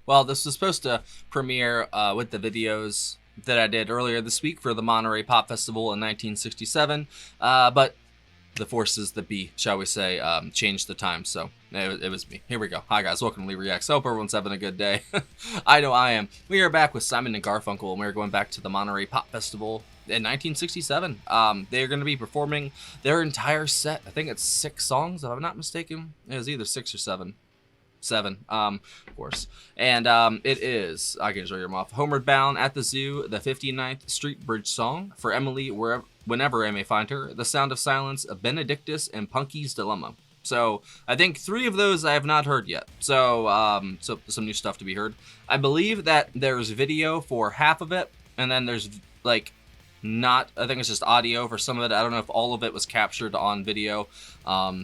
Well, this was supposed to premiere with the videos that I did earlier this week for the Monterey Pop Festival in 1967, but the forces that be, shall we say, changed the time, so it was me. Here we go. Hi guys, welcome to Lee Reacts. Hope everyone's having a good day. I know I am. We are back with Simon and Garfunkel, and we're going back to the Monterey Pop Festival in 1967. They're going to be performing their entire set. I think it's 6 songs, if I'm not mistaken. It was either 6 or 7. 7, of course. And it is, I can show you them off. Homeward Bound, At the Zoo, the 59th Street Bridge Song, For Emily, Whenever I May Find Her, The Sound of Silence, Benedictus, and Punky's Dilemma. So I think 3 of those I have not heard yet. So, so some new stuff to be heard. I believe that there's video for half of it, and then there's like not, I think it's just audio for some of it. I don't know if all of it was captured on video.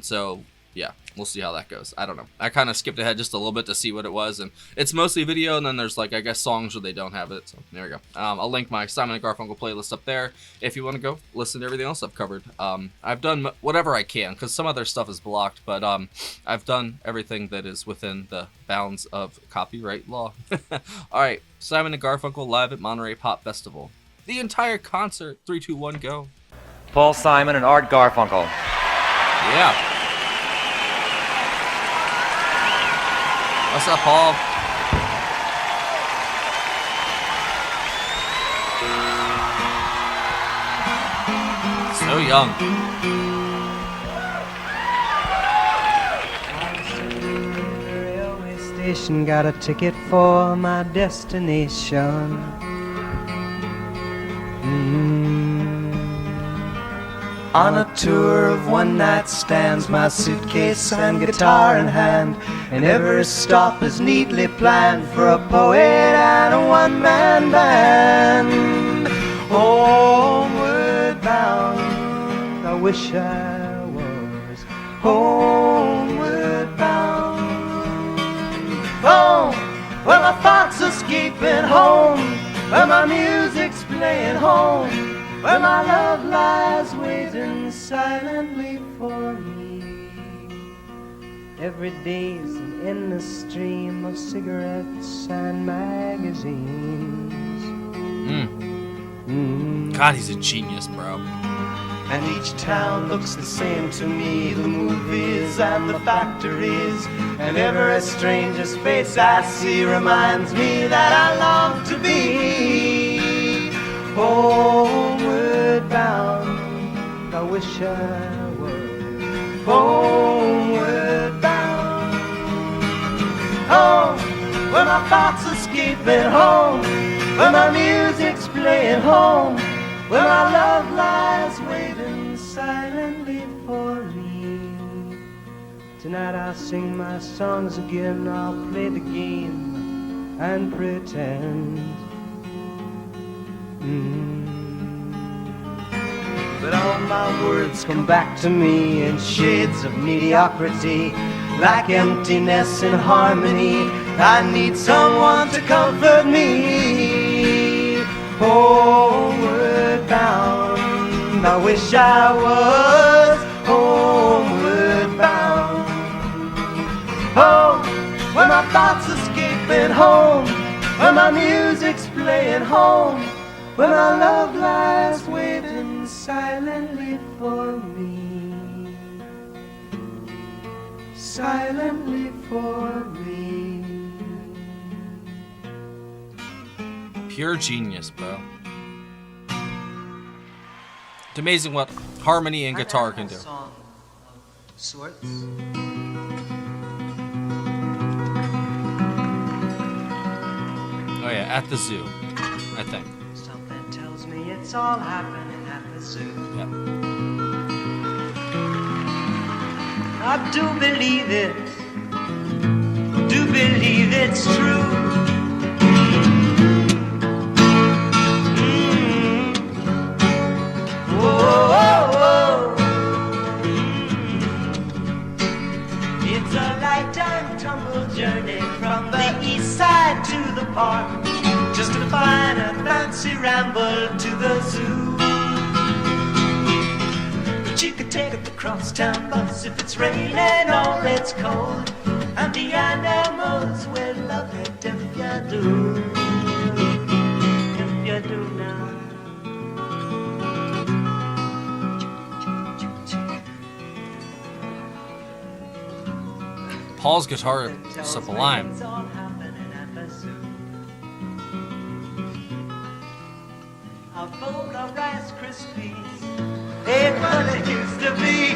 So yeah, we'll see how that goes. I don't know. I kind of skipped ahead just a little bit to see what it was, and it's mostly video, and then there's like, I guess, songs where they don't have it. So there we go. I'll link my Simon and Garfunkel playlist up there if you want to go listen to everything else I've covered. I've done whatever I can because some other stuff is blocked, but I've done everything that is within the bounds of copyright law. All right, Simon and Garfunkel live at Monterey Pop Festival. The entire concert. 3, 2, 1, go. Paul Simon and Art Garfunkel. Yeah. What's up, Paul? So young. Railway station, got a ticket for my destination. On a tour of one-night stands, my suitcase and guitar in hand, and every stop is neatly planned for a poet and a one-man band. Homeward bound, I wish I was homeward bound. Home, where my thoughts escaping home, where my music's playing home, where my love lies waiting silently for me. Every day's an endless stream of cigarettes and magazines. God, he's a genius, bro. And each town looks the same to me, the movies and the factories, and every stranger's face I see reminds me that I long to be homeward bound. I wish I were homeward bound. Home, where my thoughts escaping home, where my music's playing home, where my love lies waiting silently for me. Tonight I'll sing my songs again, I'll play the game and pretend. But all my words come back to me in shades of mediocrity, like emptiness in harmony. I need someone to comfort me. Homeward bound, I wish I was homeward bound. Home, where my thoughts escaping home, where my music's playing home, where my love lies waiting silently for me, silently for me. Pure genius, bro. It's amazing what harmony and guitar can do. Sorts. Oh yeah, At the Zoo, I think. Something tells me it's all happening at the zoo. Yep. I do believe it, do believe it's true. Whoa. It's a lifetime tumble journey from the east side to the park, just to find a fancy ramble to the zoo. But you could take the crosstown bus if it's raining or it's cold. and the animals will love it if you do. If you do now. Paul's guitar is sublime. It's all happening at the zoo. A bowl of Rice Krispies ain't what it used to be.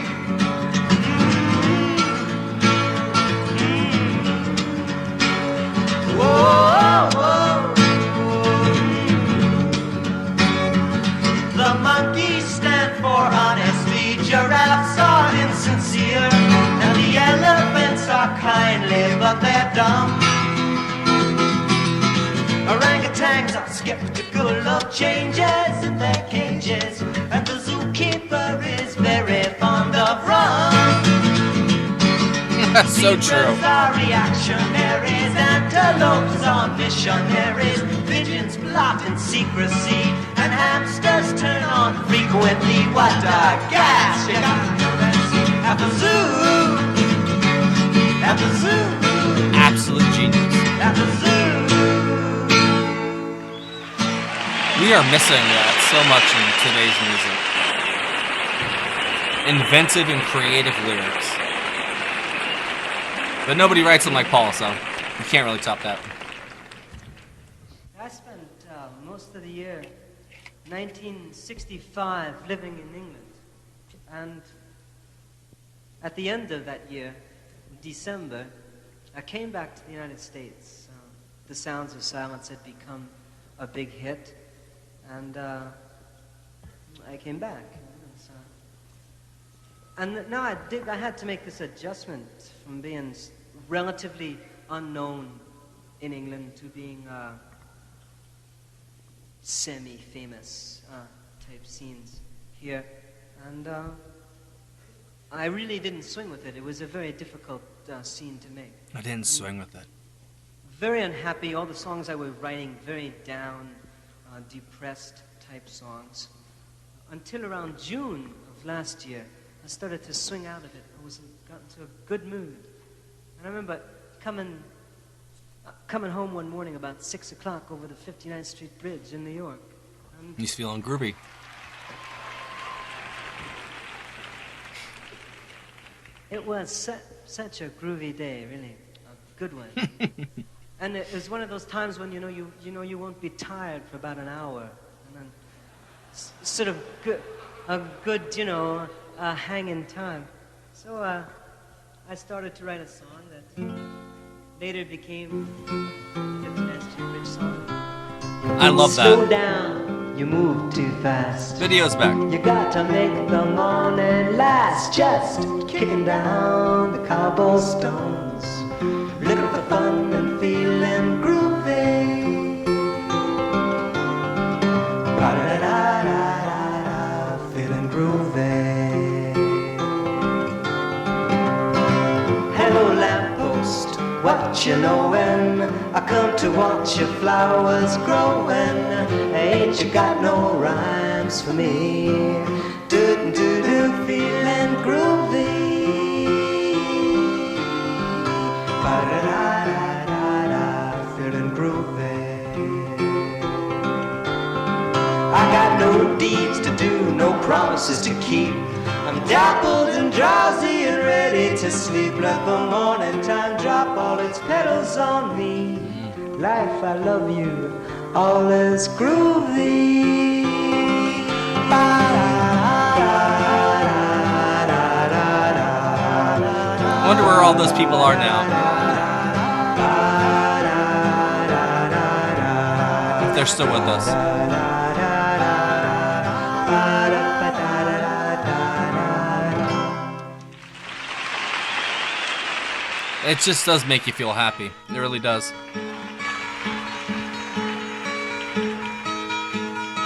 Whoa, whoa, whoa. The monkeys stand for honesty, giraffes are insincere, and the elephants are kindly, but they're dumb. Orangutans are skeptical of changes in their cages, and the zookeeper is very fond of rum. That's so true. Zebras are reactionaries, antelopes are missionaries, pigeons plot in secrecy, and hamsters turn on frequently. What a gas! You gotta know that's at the zoo. At the zoo. Absolute genius. At the zoo. We are missing that so much in today's music. Inventive and creative lyrics. But nobody writes them like Paul, so you can't really top that. I spent most of the year 1965 living in England. And at the end of that year, December, I came back to the United States. The Sounds of Silence had become a big hit. And I came back. And now I had to make this adjustment from being relatively unknown in England to being semi-famous type scenes here. And I really didn't swing with it. It was a very difficult scene to make. I didn't swing with it. Very unhappy. All the songs I was writing, very down, depressed type songs. Until around June of last year, I started to swing out of it. I got into a good mood. And I remember coming home one morning about 6 o'clock over the 59th Street Bridge in New York. And He's feeling groovy. it was such a groovy day, really. A good one. And it was one of those times when you know you won't be tired for about an hour. And then sort of a good hanging time. So I started to write a song that later became the 59th Street Bridge song. I love Slow that. down, you move too fast. Video's back. You got to make the morning last, just kicking down the cobblestones, looking for fun and feeling groovy. Ba-da-da-da-da-da, feeling groovy. Hello lamppost, what you knowin'? I come to watch your flowers growin'. Ain't you got no rhymes for me? Do-do-do, feeling groovy. Ba-da-da-da-da-da, feeling groovy. I got no deeds to do, no promises to keep. I'm dappled and drowsy and ready to sleep. Let the morning time drop all its petals on me. Life, I love you, all is groovy. I wonder where all those people are now. If they're still with us. It just does make you feel happy. It really does.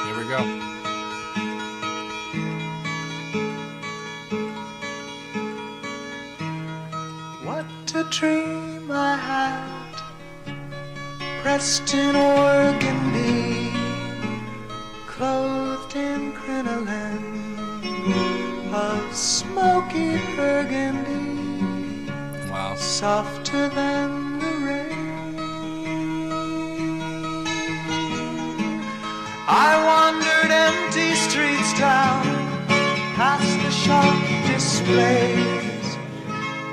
Here we go. What a dream I had, pressed in organdy, clothed in crinoline of smoky burgundy. Wow. Wow. Softer than the rain. I wandered empty streets down, past the shop displays.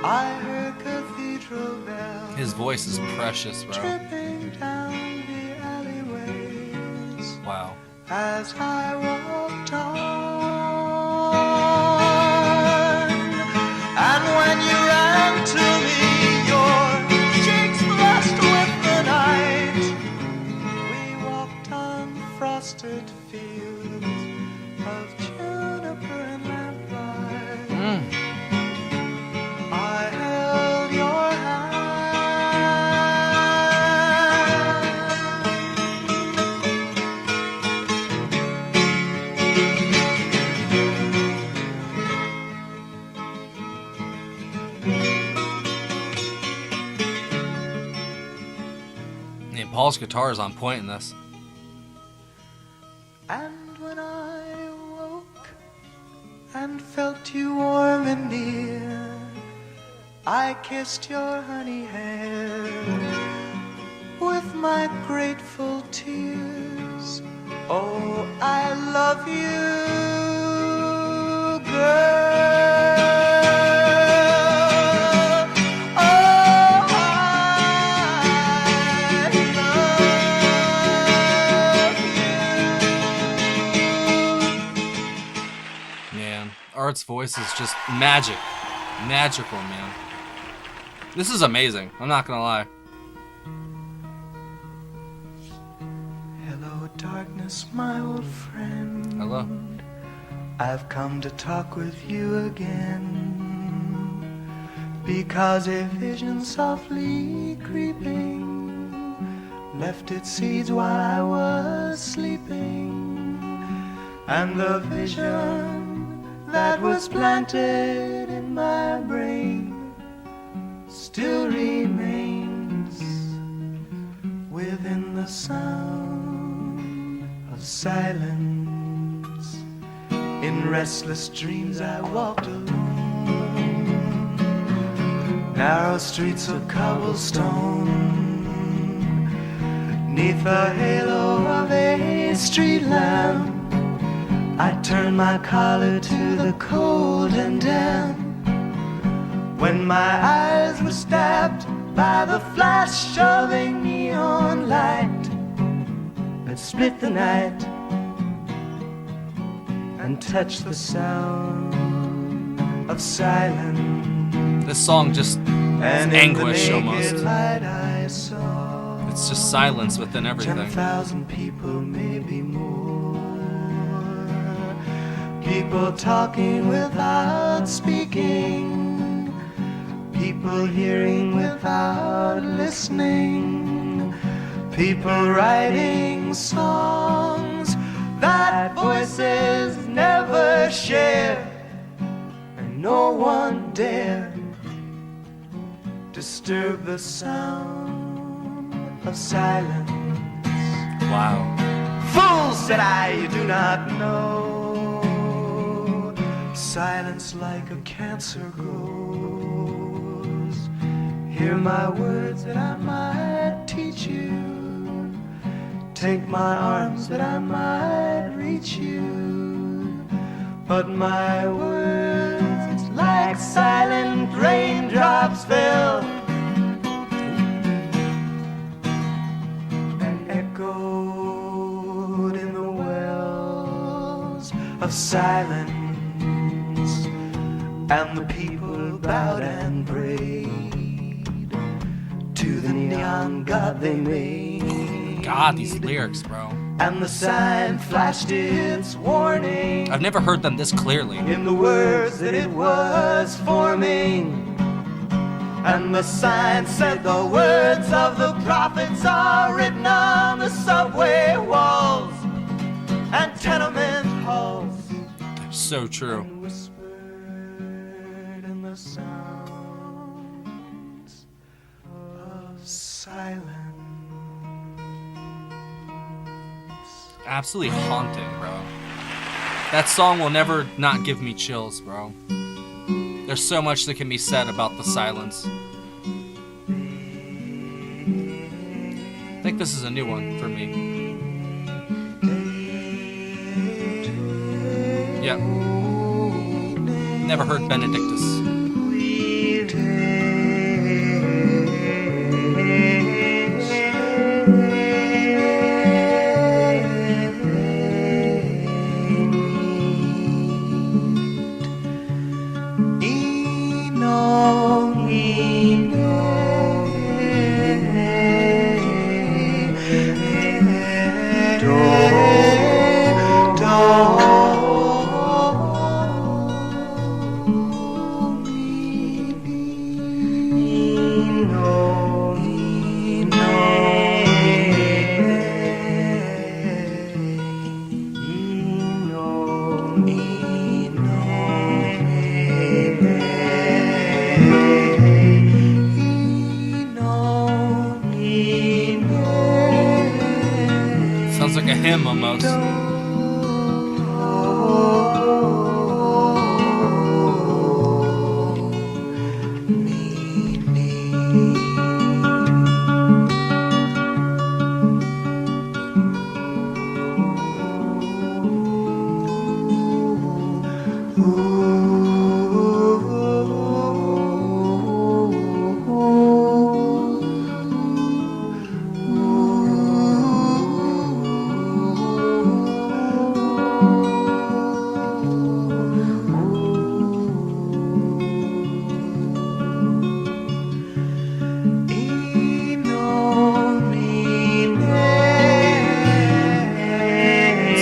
I heard cathedral bells. His voice is precious, bro. Tripping down the alleyways. Wow. As I walked on, and when you ran to me, your cheeks flushed with the night. We walked on frosted fields of juniper and lamplight. I held your hand. And Paul's guitar is on point in this. And when I awoke and felt you warm and near, I kissed your honey hair with my grateful tears. Oh, I love you, girl. Oh, I love you. Man, Art's voice is just magical, man. This is amazing. I'm not gonna lie. Hello, darkness, my old friend. Hello. I've come to talk with you again, because a vision softly creeping left its seeds while I was sleeping, and the vision that was planted in my brain still remains within the sound of silence. In restless dreams I walked alone, narrow streets of cobblestone, neath the halo of a street lamp. I turned my collar to the cold and damp, when my eyes were stabbed by the flash of a neon light that split the night and touched the sound of silence. This song just And anguish in the almost. naked light I saw It's just silence within everything. 10,000 people, maybe more. People talking without speaking, people hearing without listening, people writing songs that voices never share, and no one dare disturb the sound of silence. Wow. Fool, said I, you do not know. Silence like a cancer grows. Hear my words that I might teach you. Take my arms that I might reach you. But my words, like silent raindrops, fell and echoed in the wells of silence. And the people bowed and prayed to the neon god they made. God, these lyrics, bro. And the sign flashed its warning I've never heard them this clearly. in the words that it was forming. And the sign said the words of the prophets are written on the subway walls and tenement halls. So true. And whispered in the sounds of silence. Absolutely haunting, bro. That song will never not give me chills, bro. There's so much that can be said about the silence. think this is a new one for me. Yep. Never heard Benedictus. Sounds like a hymn almost.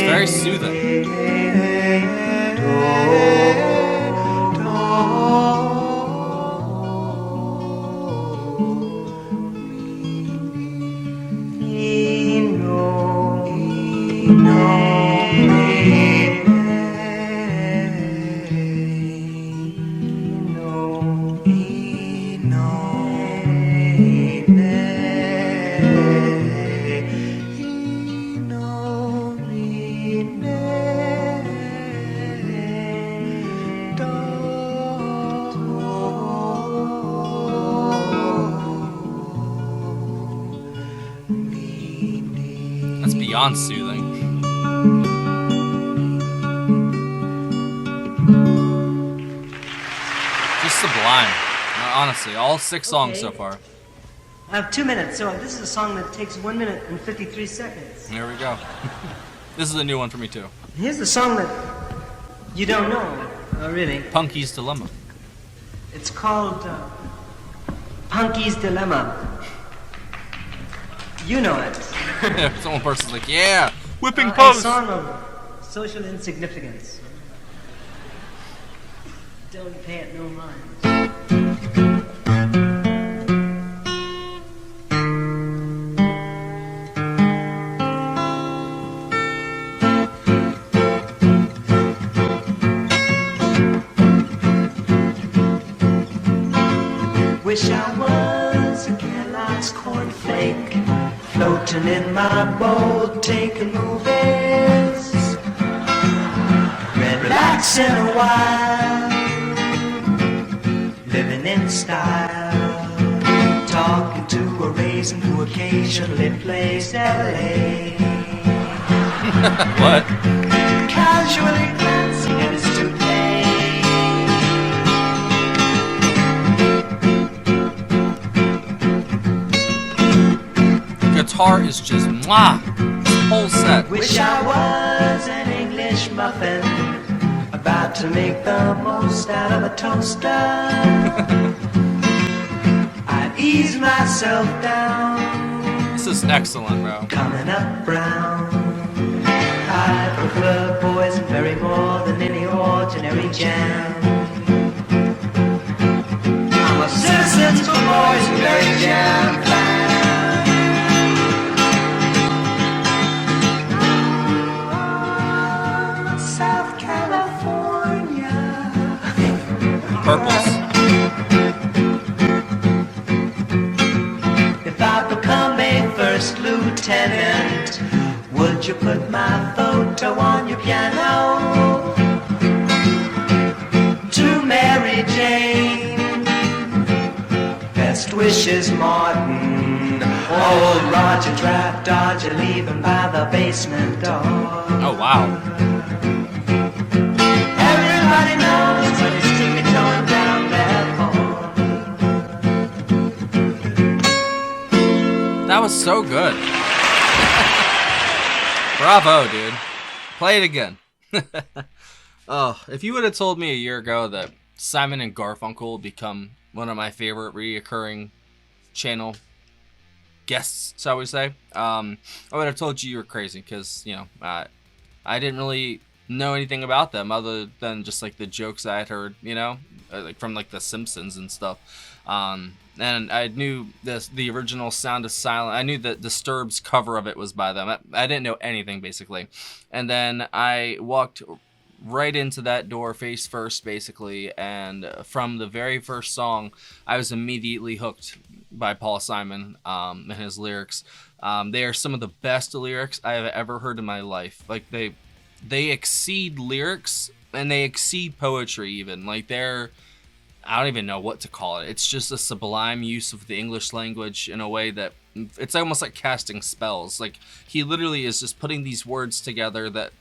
Very soothing. That's beyond soothing. Just sublime. Honestly, all 6 songs so far. I have 2 minutes, so this is a song that takes 1 minute and 53 seconds. There we go. This is a new one for me too. Here's the song that you don't know, really. Punky's Dilemma. It's called Punky's Dilemma. You know it. Some person's like, yeah, whipping A post. song of social insignificance. Don't pay it no mind. Wish I was a Kellogg's cornflake, floating in my boat, taking movies, relaxing a while, living in style, talking to a raisin who occasionally plays LA. What? Casually glancing at his today. Guitar is just mwah. This whole set. Wish I was an English muffin, about to make the most out of a toaster. I'd ease myself down. This is excellent, bro. Coming up brown. I prefer boys and very more than any ordinary jam. I'm a citizen for boys and very jam fan. South California. Purples. If I become a first lieutenant, would you put my photo on your piano? To Mary Jane, best wishes, Martin. Old Roger Draft Dodger leaving by the basement door. Oh, wow. Everybody knows what he's tippy-toeing down there for. That was so good. Bravo, dude. Play it again. Oh, if you would have told me a year ago that Simon and Garfunkel would become one of my favorite reoccurring channel guests, shall we say, I would have told you were crazy, because, you know, I didn't really know anything about them other than just like the jokes I had heard, you know, like from like The Simpsons and stuff. And I knew the original Sound of Silence. I knew that Disturbed's cover of it was by them. I didn't know anything, basically. And then I walked right into that door face first, basically, and from the very first song I was immediately hooked by Paul Simon and his lyrics. They are some of the best lyrics I have ever heard in my life. Like, they exceed lyrics and they exceed poetry even. Like, I don't even know what to call it. It's just a sublime use of the English language in a way that it's almost like casting spells. Like, he literally is just putting these words together that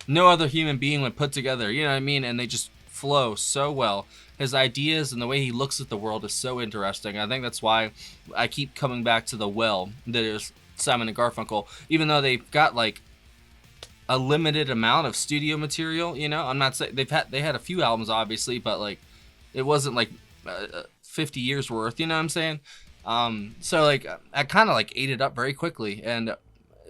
no other human being would put together, you know what I mean? And they just flow so well. His ideas and the way he looks at the world is so interesting. I think that's why I keep coming back to the well that is Simon and Garfunkel, even though they've got like a limited amount of studio material, you know? I'm not saying they had a few albums, obviously, but like it wasn't like 50 years worth, you know what I'm saying? So like I kind of like ate it up very quickly, and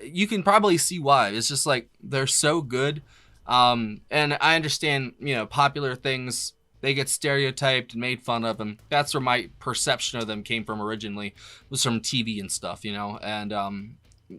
you can probably see why. It's just like they're so good. And I understand, you know, popular things, they get stereotyped and made fun of, and that's where my perception of them came from originally, was from TV and stuff, you know. And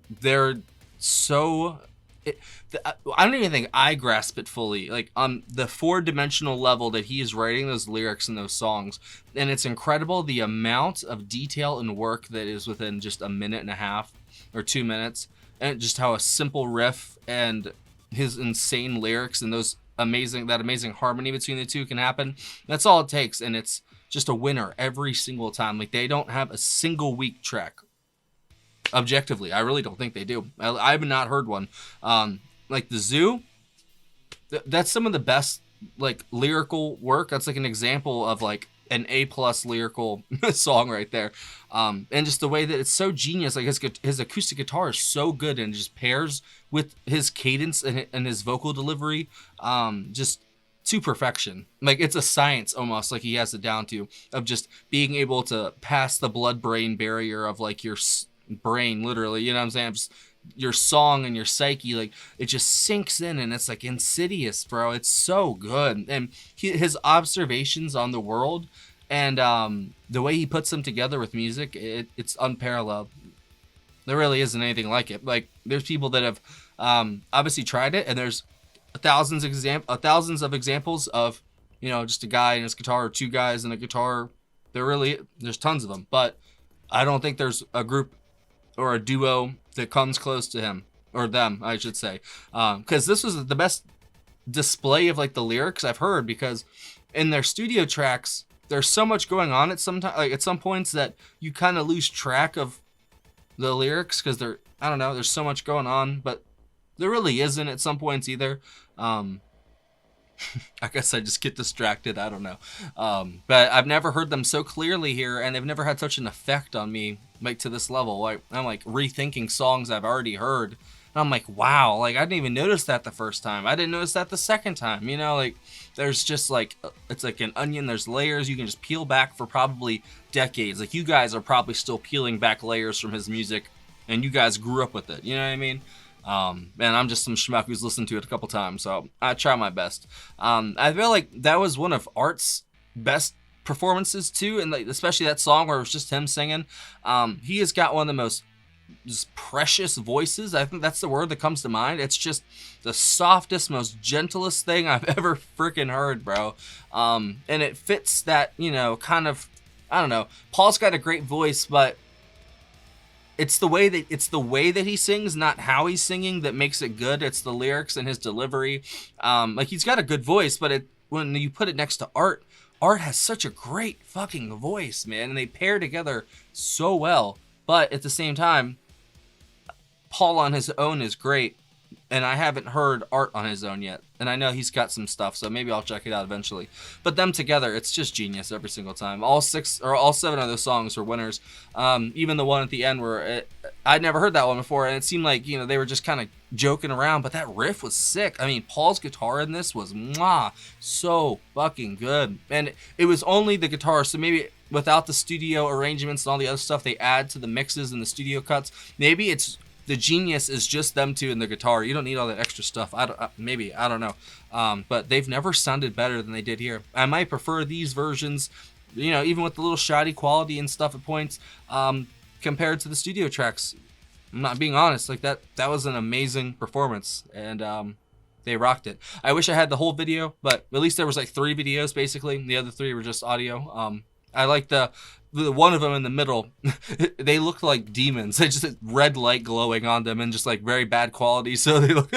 they're so I don't even think I grasp it fully, like on the 4-dimensional level that he is writing those lyrics and those songs. And it's incredible the amount of detail and work that is within just a minute and a half or 2 minutes. And just how a simple riff and his insane lyrics and that amazing harmony between the two can happen. That's all it takes, and it's just a winner every single time. Like, they don't have a single weak track. Objectively, I really don't think they do. I have not heard one. Like The Zoo, that's some of the best like lyrical work. That's like an example of like an A+ lyrical song right there. And just the way that it's so genius, like his acoustic guitar is so good and just pairs with his cadence and his vocal delivery just to perfection. Like, it's a science almost, like he has it down to, of just being able to pass the blood-brain barrier of like your brain, literally, you know what I'm saying? Just your song and your psyche, like it just sinks in, and it's like insidious, bro. It's so good. And his observations on the world and the way he puts them together with music, it's unparalleled. There really isn't anything like it. Like, there's people that have obviously tried it, and there's thousands of examples of, you know, just a guy and his guitar, or two guys and a guitar. There's tons of them, but I don't think there's a group or a duo that comes close to him, or them, I should say, because this was the best display of like the lyrics I've heard, because in their studio tracks there's so much going on at some points that you kind of lose track of the lyrics, because I don't know, there's so much going on, but there really isn't at some points either. I guess I just get distracted. I don't know. But I've never heard them so clearly here, and they've never had such an effect on me, like to this level. Like, I'm like rethinking songs I've already heard, and I'm like, wow, like I didn't even notice that the first time. I didn't notice that the second time. You know, like there's just like, it's like an onion. There's layers you can just peel back for probably decades. Like, you guys are probably still peeling back layers from his music, and you guys grew up with it. You know what I mean? And I'm just some schmuck who's listened to it a couple times, so I try my best. I feel like that was one of Art's best performances too, and like especially that song where it was just him singing. He has got one of the most just precious voices. I think that's the word that comes to mind. It's just the softest, most gentlest thing I've ever freaking heard, bro. And it fits that, you know, kind of, I don't know. Paul's got a great voice, but it's the way that he sings, not how he's singing, that makes it good. It's the lyrics and his delivery. Like, he's got a good voice, but when you put it next to Art Art has such a great fucking voice, man, and they pair together so well. But at the same time, Paul on his own is great, and I haven't heard Art on his own yet. And I know he's got some stuff, so maybe I'll check it out eventually. But them together, it's just genius every single time. All 7 of those songs were winners. Even the one at the end where I'd never heard that one before, and it seemed like, you know, they were just kind of joking around, but that riff was sick. I mean, Paul's guitar in this was so fucking good. And it was only the guitar, so maybe without the studio arrangements and all the other stuff they add to the mixes and the studio cuts, maybe it's the genius is just them two and the guitar. You don't need all that extra stuff. I don't know. But they've never sounded better than they did here. I might prefer these versions, you know, even with the little shoddy quality and stuff at points, compared to the studio tracks. I'm not being honest. Like that was an amazing performance, and they rocked it. I wish I had the whole video, but at least there was like 3 videos basically. The other 3 were just audio. I like the one of them in the middle. They looked like demons. They just had red light glowing on them and just like very bad quality. So they look,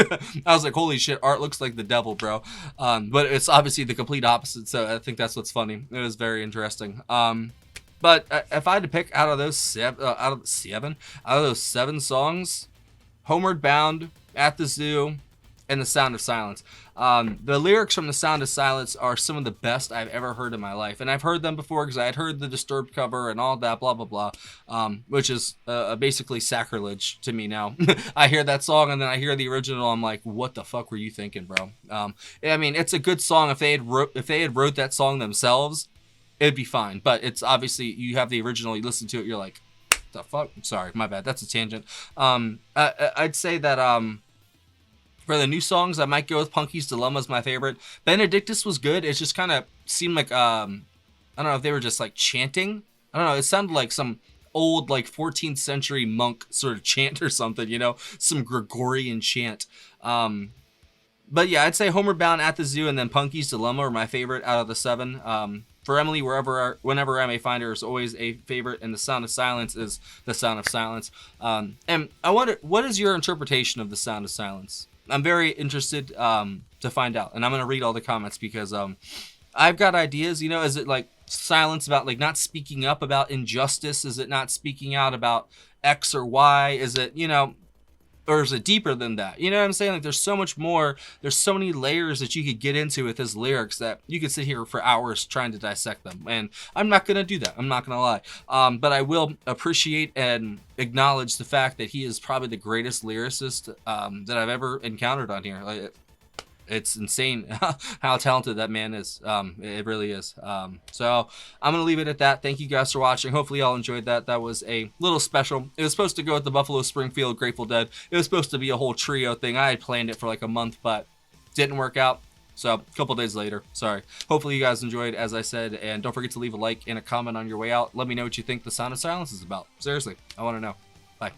I was like, holy shit, Art looks like the devil, bro. But it's obviously the complete opposite. So I think that's what's funny. It was very interesting. But if I had to pick out of those 7 songs, Homeward Bound, At the Zoo, and The Sound of Silence. The lyrics from The Sound of Silence are some of the best I've ever heard in my life. And I've heard them before because I had heard the Disturbed cover and all that, blah, blah, blah, which is basically sacrilege to me now. I hear that song and then I hear the original. I'm like, what the fuck were you thinking, bro? I mean, it's a good song. If they had wrote that song themselves, it'd be fine. But it's obviously, you have the original, you listen to it, you're like, the fuck? Sorry, my bad. That's a tangent. I'd say that... for the new songs, I might go with Punky's Dilemma as my favorite. Benedictus was good. It just kind of seemed like, I don't know if they were just like chanting. I don't know. It sounded like some old like 14th century monk sort of chant or something, you know, some Gregorian chant. But yeah, I'd say Homeward Bound, At the Zoo, and then Punky's Dilemma are my favorite out of the 7. For Emily, whenever I may find her, is always a favorite, and The Sound of Silence is The Sound of Silence. And I wonder, what is your interpretation of The Sound of Silence? I'm very interested to find out, and I'm gonna read all the comments because I've got ideas. You know, is it like silence about like not speaking up about injustice? Is it not speaking out about X or Y? Is it, you know, or is it deeper than that? You know what I'm saying? Like there's so much more. There's so many layers that you could get into with his lyrics that you could sit here for hours trying to dissect them. And I'm not going to do that. I'm not going to lie. But I will appreciate and acknowledge the fact that he is probably the greatest lyricist that I've ever encountered on here. Like, it's insane how talented that man is. It really is. So I'm going to leave it at that. Thank you guys for watching. Hopefully y'all enjoyed that. That was a little special. It was supposed to go with the Buffalo Springfield Grateful Dead. It was supposed to be a whole trio thing. I had planned it for like a month, but didn't work out. So a couple days later, sorry. Hopefully you guys enjoyed, as I said, and don't forget to leave a like and a comment on your way out. Let me know what you think The Sound of Silence is about. Seriously, I want to know. Bye.